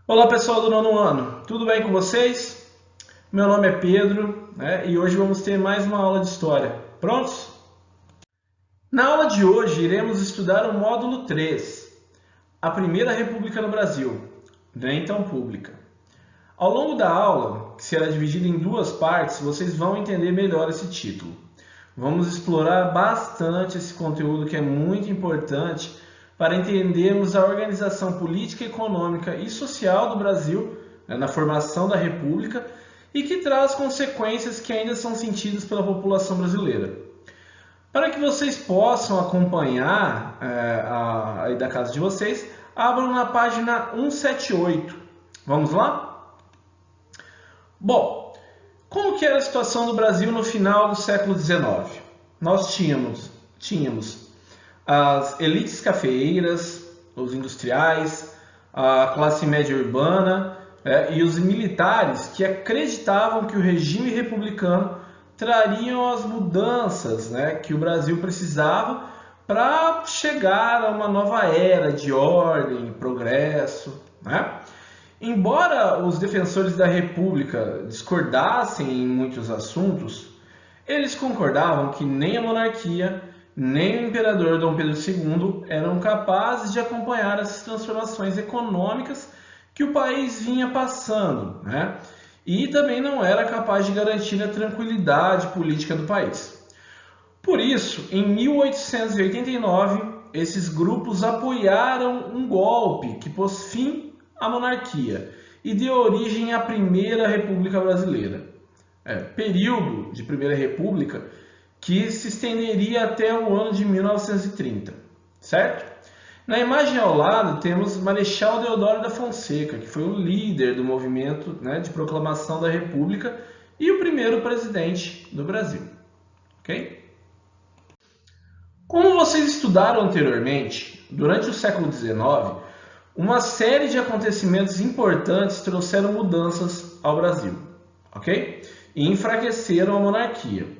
Olá pessoal do nono ano, tudo bem com vocês? Meu nome é Pedro, e hoje vamos ter mais uma aula de História. Prontos? Na aula de hoje iremos estudar o módulo 3, a Primeira República no Brasil, nem tão pública. Ao longo da aula, que será dividida em duas partes, vocês vão entender melhor esse título. Vamos explorar bastante esse conteúdo que é muito importante para entendermos a organização política, econômica e social do Brasil, na formação da República, e que traz consequências que ainda são sentidas pela população brasileira. Para que vocês possam acompanhar aí da casa de vocês, abram na página 178. Vamos lá? Bom, como que era a situação do Brasil no final do século XIX? Nós tínhamos as elites cafeeiras, os industriais, a classe média urbana e os militares que acreditavam que o regime republicano trariam as mudanças que o Brasil precisava para chegar a uma nova era de ordem, progresso. Embora os defensores da República discordassem em muitos assuntos, eles concordavam que nem a monarquia, nem o imperador Dom Pedro II eram capazes de acompanhar essas transformações econômicas que o país vinha passando, e também não era capaz de garantir a tranquilidade política do país. Por isso, em 1889, esses grupos apoiaram um golpe que pôs fim à monarquia e deu origem à Primeira República Brasileira. Período de Primeira República que se estenderia até o ano de 1930, certo? Na imagem ao lado temos Marechal Deodoro da Fonseca, que foi o líder do movimento de proclamação da República e o primeiro presidente do Brasil. Ok? Como vocês estudaram anteriormente, durante o século XIX, uma série de acontecimentos importantes trouxeram mudanças ao Brasil, ok? E enfraqueceram a monarquia.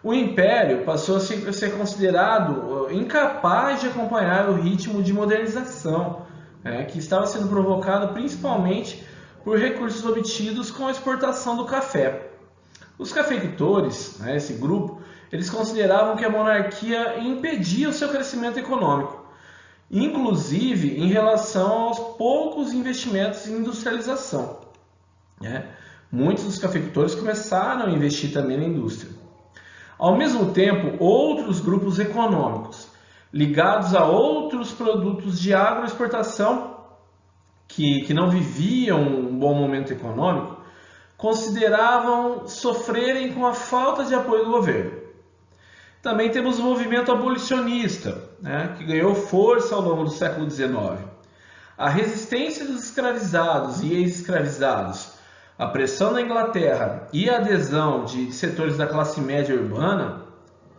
O Império passou a ser considerado incapaz de acompanhar o ritmo de modernização, que estava sendo provocado principalmente por recursos obtidos com a exportação do café. Os cafeicultores, esse grupo, eles consideravam que a monarquia impedia o seu crescimento econômico, inclusive em relação aos poucos investimentos em industrialização. Muitos dos cafeicultores começaram a investir também na indústria. Ao mesmo tempo, outros grupos econômicos ligados a outros produtos de agroexportação que não viviam um bom momento econômico consideravam sofrerem com a falta de apoio do governo. Também temos o movimento abolicionista, que ganhou força ao longo do século XIX. A resistência dos escravizados e ex-escravizados, a pressão da Inglaterra e a adesão de setores da classe média urbana,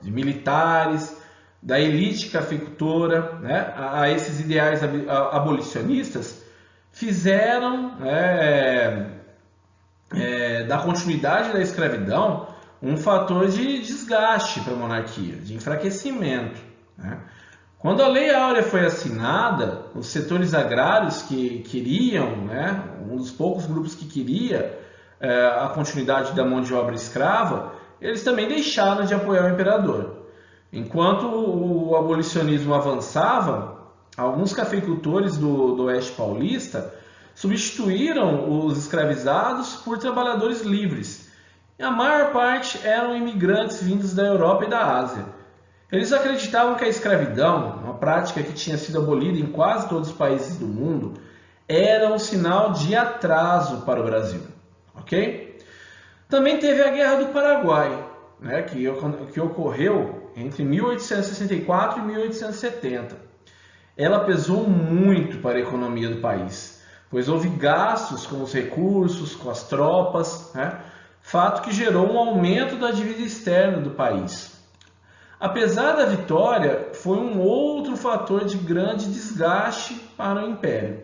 de militares, da elite cafeicultora, a esses ideais abolicionistas, fizeram da continuidade da escravidão um fator de desgaste para a monarquia, de enfraquecimento. Quando a Lei Áurea foi assinada, os setores agrários que queriam, um dos poucos grupos que queria a continuidade da mão de obra escrava, eles também deixaram de apoiar o imperador. Enquanto o abolicionismo avançava, alguns cafeicultores do Oeste Paulista substituíram os escravizados por trabalhadores livres. E a maior parte eram imigrantes vindos da Europa e da Ásia. Eles acreditavam que a escravidão, uma prática que tinha sido abolida em quase todos os países do mundo, era um sinal de atraso para o Brasil. Ok? Também teve a Guerra do Paraguai, que ocorreu entre 1864 e 1870. Ela pesou muito para a economia do país, pois houve gastos com os recursos, com as tropas, fato que gerou um aumento da dívida externa do país. Apesar da vitória, foi um outro fator de grande desgaste para o Império.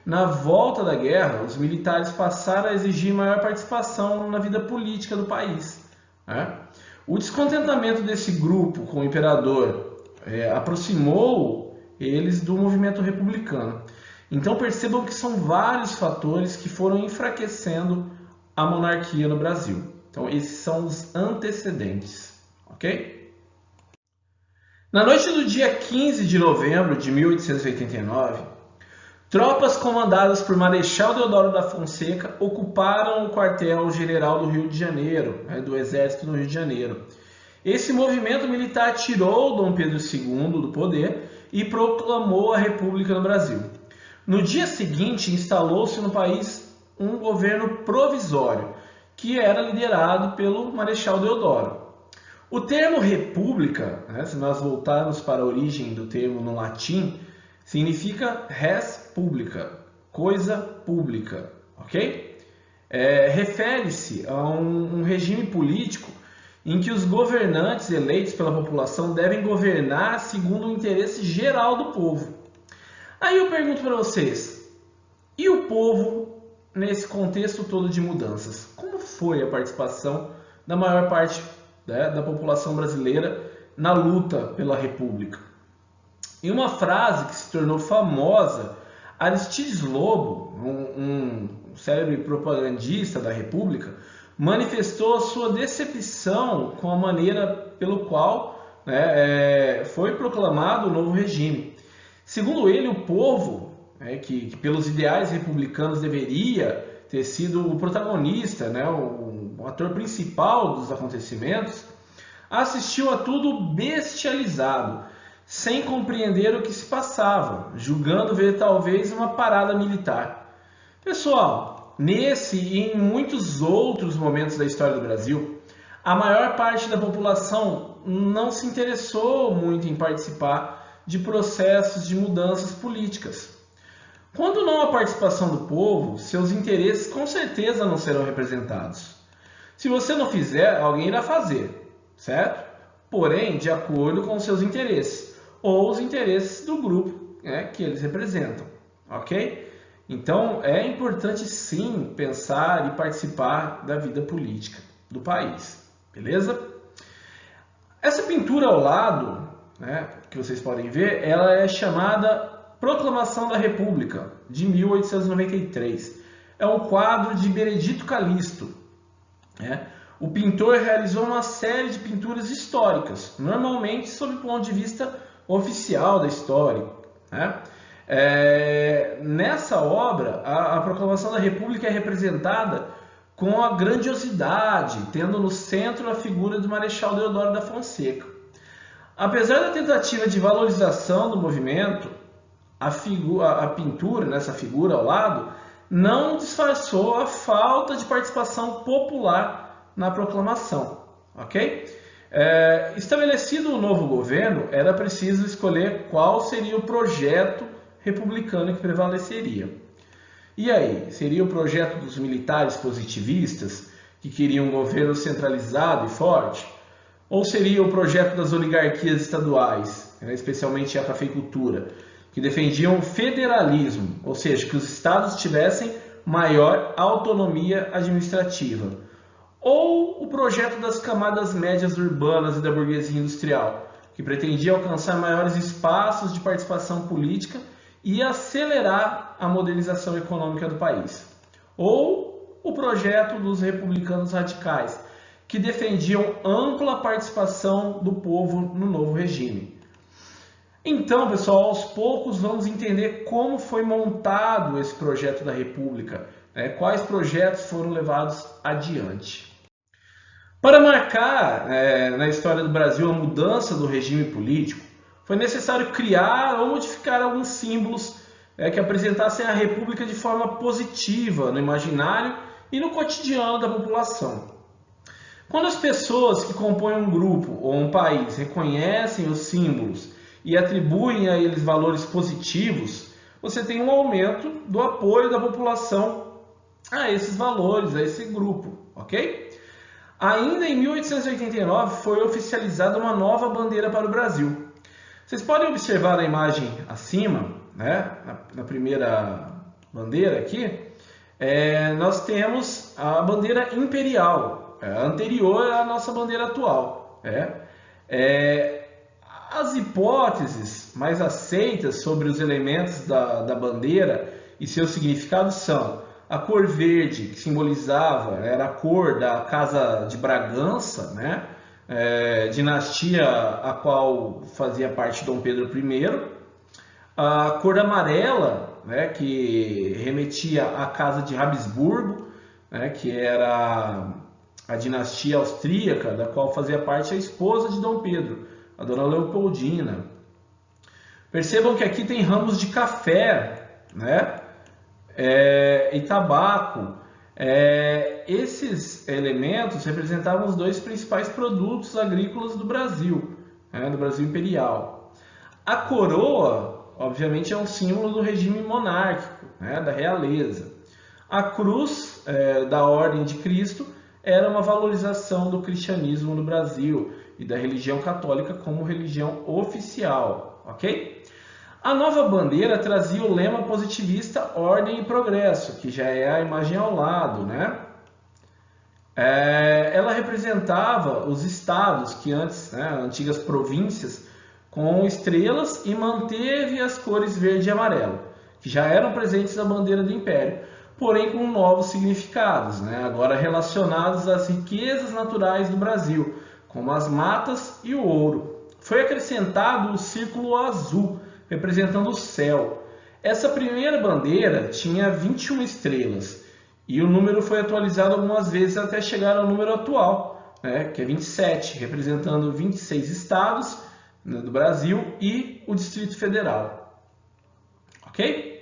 Na volta da guerra, os militares passaram a exigir maior participação na vida política do país. O descontentamento desse grupo com o imperador aproximou eles do movimento republicano. Então percebam que são vários fatores que foram enfraquecendo a monarquia no Brasil. Então esses são os antecedentes, ok? Na noite do dia 15 de novembro de 1889, tropas comandadas por Marechal Deodoro da Fonseca ocuparam o quartel-general do Rio de Janeiro, do Exército no Rio de Janeiro. Esse movimento militar tirou Dom Pedro II do poder e proclamou a República no Brasil. No dia seguinte, instalou-se no país um governo provisório, que era liderado pelo Marechal Deodoro. O termo república, se nós voltarmos para a origem do termo no latim, significa res publica, coisa pública, ok? Refere-se a um regime político em que os governantes eleitos pela população devem governar segundo o interesse geral do povo. Aí eu pergunto para vocês, e o povo nesse contexto todo de mudanças? Como foi a participação da maior parte da população brasileira na luta pela República? Em uma frase que se tornou famosa, Aristides Lobo, um célebre propagandista da República, manifestou a sua decepção com a maneira pelo qual foi proclamado o novo regime. Segundo ele, o povo, que pelos ideais republicanos deveria ter sido o protagonista, o ator principal dos acontecimentos, assistiu a tudo bestializado, sem compreender o que se passava, julgando ver talvez uma parada militar. Pessoal, nesse e em muitos outros momentos da história do Brasil, a maior parte da população não se interessou muito em participar de processos de mudanças políticas. Quando não há participação do povo, seus interesses com certeza não serão representados. Se você não fizer, alguém irá fazer, certo? Porém, de acordo com seus interesses, ou os interesses do grupo que eles representam, ok? Então, é importante sim pensar e participar da vida política do país, beleza? Essa pintura ao lado, que vocês podem ver, ela é chamada Proclamação da República, de 1893. É um quadro de Benedito Calixto. O pintor realizou uma série de pinturas históricas, normalmente sob o ponto de vista oficial da história. Nessa obra, a Proclamação da República é representada com a grandiosidade, tendo no centro a figura do Marechal Deodoro da Fonseca. Apesar da tentativa de valorização do movimento, a pintura, nessa figura ao lado, não disfarçou a falta de participação popular na proclamação, ok? Estabelecido o novo governo, era preciso escolher qual seria o projeto republicano que prevaleceria. E aí, seria o projeto dos militares positivistas, que queriam um governo centralizado e forte? Ou seria o projeto das oligarquias estaduais, especialmente a cafeicultura, que defendiam o federalismo, ou seja, que os estados tivessem maior autonomia administrativa? Ou o projeto das camadas médias urbanas e da burguesia industrial, que pretendia alcançar maiores espaços de participação política e acelerar a modernização econômica do país? Ou o projeto dos republicanos radicais, que defendiam ampla participação do povo no novo regime? Então, pessoal, aos poucos vamos entender como foi montado esse projeto da República, quais projetos foram levados adiante. Para marcar na história do Brasil a mudança do regime político, foi necessário criar ou modificar alguns símbolos que apresentassem a República de forma positiva no imaginário e no cotidiano da população. Quando as pessoas que compõem um grupo ou um país reconhecem os símbolos e atribuem a eles valores positivos, você tem um aumento do apoio da população a esses valores, a esse grupo, ok? Ainda em 1889 foi oficializada uma nova bandeira para o Brasil. Vocês podem observar na imagem acima, na primeira bandeira aqui, nós temos a bandeira imperial, anterior à nossa bandeira atual. As hipóteses mais aceitas sobre os elementos da bandeira e seus significados são a cor verde, que simbolizava, era a cor da Casa de Bragança, né? Dinastia a qual fazia parte Dom Pedro I. A cor amarela, né? Que remetia à Casa de Habsburgo, né? Que era a dinastia austríaca, da qual fazia parte a esposa de Dom Pedro, a dona Leopoldina. Percebam que aqui tem ramos de café, né? E tabaco. Esses elementos representavam os dois principais produtos agrícolas do Brasil, né? Do Brasil imperial. A coroa, obviamente, é um símbolo do regime monárquico, né? Da realeza. A cruz da Ordem de Cristo era uma valorização do cristianismo no Brasil e da religião católica como religião oficial, ok? A nova bandeira trazia o lema positivista Ordem e Progresso, que já é a imagem ao lado, né? Ela representava os estados que antes, né, antigas províncias, com estrelas, e manteve as cores verde e amarelo, que já eram presentes na bandeira do Império, porém com novos significados, né? Agora relacionados às riquezas naturais do Brasil, como as matas e o ouro. Foi acrescentado o círculo azul, representando o céu. Essa primeira bandeira tinha 21 estrelas, e o número foi atualizado algumas vezes até chegar ao número atual, né, que é 27, representando 26 estados, né, do Brasil e o Distrito Federal. Ok?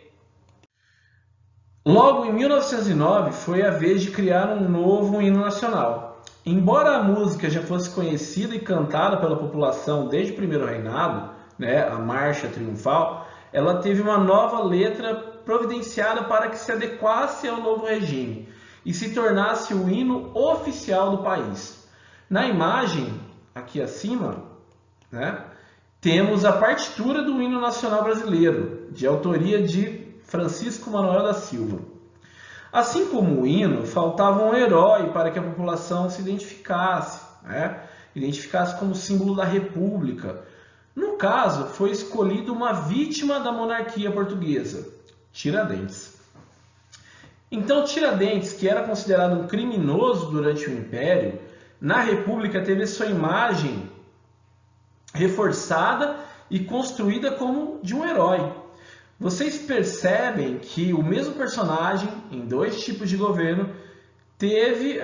Logo em 1909 foi a vez de criar um novo hino nacional. Embora a música já fosse conhecida e cantada pela população desde o primeiro reinado, né, a Marcha Triunfal, ela teve uma nova letra providenciada para que se adequasse ao novo regime e se tornasse o hino oficial do país. Na imagem, aqui acima, né, temos a partitura do hino nacional brasileiro, de autoria de Francisco Manuel da Silva. Assim como o hino, faltava um herói para que a população se identificasse, né? Identificasse como símbolo da República. No caso, foi escolhido uma vítima da monarquia portuguesa, Tiradentes. Então, Tiradentes, que era considerado um criminoso durante o Império, na República teve sua imagem reforçada e construída como de um herói. Vocês percebem que o mesmo personagem, em dois tipos de governo, teve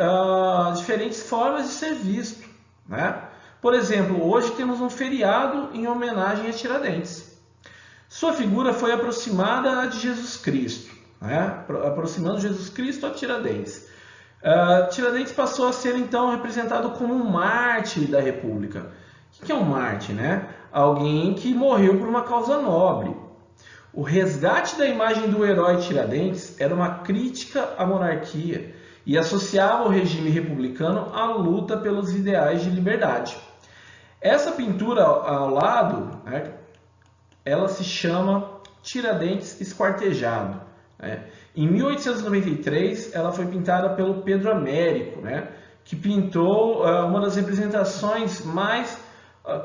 diferentes formas de ser visto, né? Por exemplo, hoje temos um feriado em homenagem a Tiradentes. Sua figura foi aproximada de Jesus Cristo, né? Aproximando Jesus Cristo a Tiradentes. Tiradentes passou a ser então representado como um mártir da República. O que é um mártir, né? Alguém que morreu por uma causa nobre. O resgate da imagem do herói Tiradentes era uma crítica à monarquia e associava o regime republicano à luta pelos ideais de liberdade. Essa pintura ao lado, né, ela se chama Tiradentes Esquartejado, né? Em 1893, ela foi pintada pelo Pedro Américo, né, que pintou uma das representações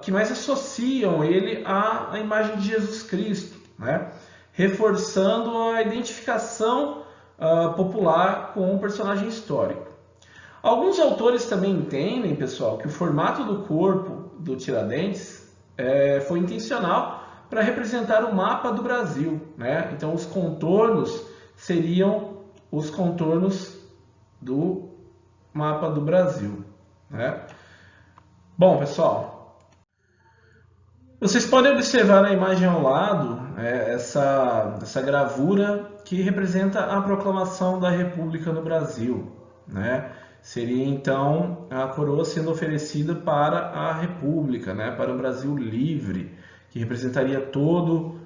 que mais associam ele à imagem de Jesus Cristo, né? Reforçando a identificação popular com um personagem histórico. Alguns autores também entendem, pessoal, que o formato do corpo do Tiradentes foi intencional para representar o mapa do Brasil, né? Então os contornos seriam os contornos do mapa do Brasil, né? Bom, pessoal, vocês podem observar na imagem ao lado essa gravura que representa a proclamação da República no Brasil, né? Seria então a coroa sendo oferecida para a República, né? Para o Brasil livre, que representaria todo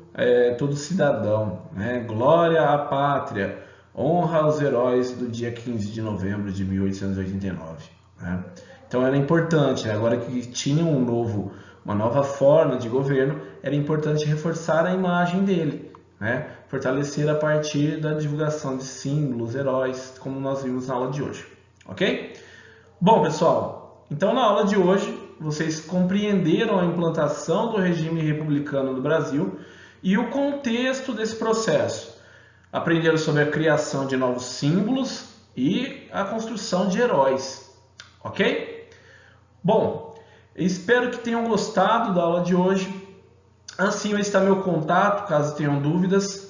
cidadão, né? Glória à pátria, honra aos heróis do dia 15 de novembro de 1889. Né? Então era importante, né? Agora que tinha uma nova forma de governo, era importante reforçar a imagem dele, né? Fortalecer a partir da divulgação de símbolos, heróis, como nós vimos na aula de hoje, ok? Bom, pessoal, então na aula de hoje vocês compreenderam a implantação do regime republicano no Brasil e o contexto desse processo. Aprenderam sobre a criação de novos símbolos e a construção de heróis, ok? Bom, espero que tenham gostado da aula de hoje. Assim está meu contato, caso tenham dúvidas.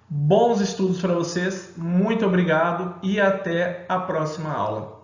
Bons estudos para vocês, muito obrigado e até a próxima aula.